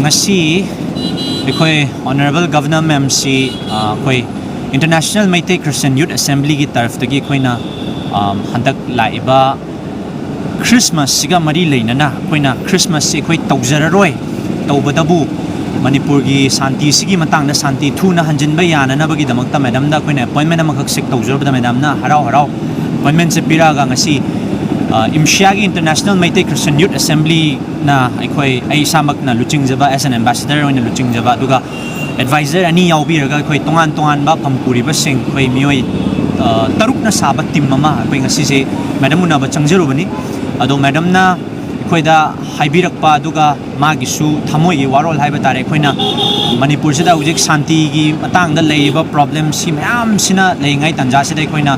ngasi ekoi honorable governor ma'am si koi international Meitei Christian Youth Assembly ki taraf tagi koina handak laiba Christmas siga mari leinana koina Christmas si koi touraroi tawbadabu Manipur gi santi sigi matang na santi thuna hanjin ba yana na bagi damak ta madam da koina appointment amakak sik tawjar ba madam na harau appointment se piraga ngasi Imshiagi International Meitei Christian Youth Assembly na ai samak na luching jaba as an ambassador oina luching jaba duga advisor ani yaubiraga koi tongan ba pampuri ba sing koi mioi taruk na sabat team mama koi ngasi se madam una ba changjaru bani ado madam na koi da haibirak pa duga magi su thamoi gi warol haiba tare koina Manipur se da ujik santi gi matang da leiba problem si mayam sina leingai tanja se dai koina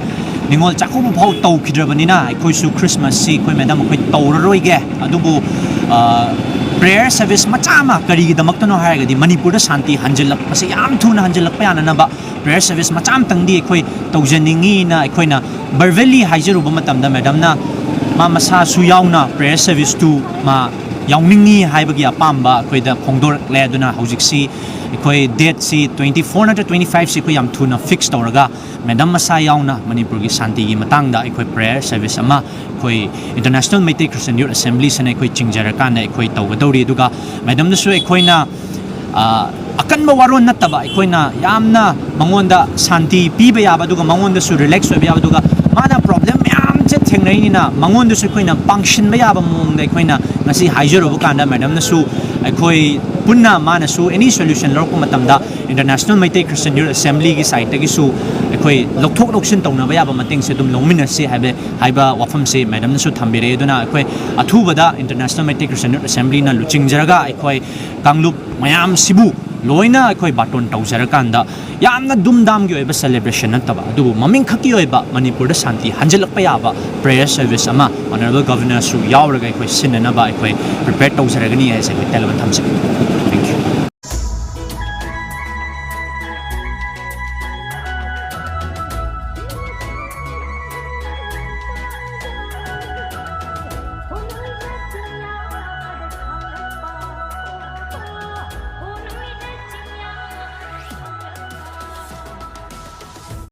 ningol chakubu phau tau khidrabani na koi su Christmas si koi madam koi touraroi ge adubu prayer service machama kari gi damak tono haiga di Manipur da santi hanjilak pase yam thuna hanjilak pa yana na ba prayer service macham tang di koi taujaningi na koina barveli haijaru ba matam da madam na ma masa su yauna prayer service tu ma yaungningi haibagi apamba koi da khongdor le aduna hojik si koi date si 24 na 25 si koi yam thuna fix tawraga madam masa yauna Manipur gi santi gi matang da koi prayer service ama koi international Meitei Christian Youth Assembly sene koi chingjara na koi tawgadori duga madam na su koi na akan ba waron na taba koi na yamna mangonda santi piba yaba duga mangonda su relax we yaba duga mana problem thengrai na mangon du su koina function ba yaba mong dai koina ngasi haijaru bu kanda madam na su koi punna mana su any solution lor ko matam da international Meitei Christian Youth Assembly gi site ta gi su koi lokthok loksin tawna ba yaba mating se dum longmina se haiba wafam se madam na su thambire duna koi athuba da international Meitei Christian Youth Assembly na luching jaraga koi kanglup mayam sibu loina koi baton tawjara kanda yamna dumdam gi oiba celebration nataba adu maming khaki oiba Manipur da santi hanjalak pa yaba prayer service ama honorable governor su yauraga koi sinana ba koi prepare tawjara gani ai se telephone thamse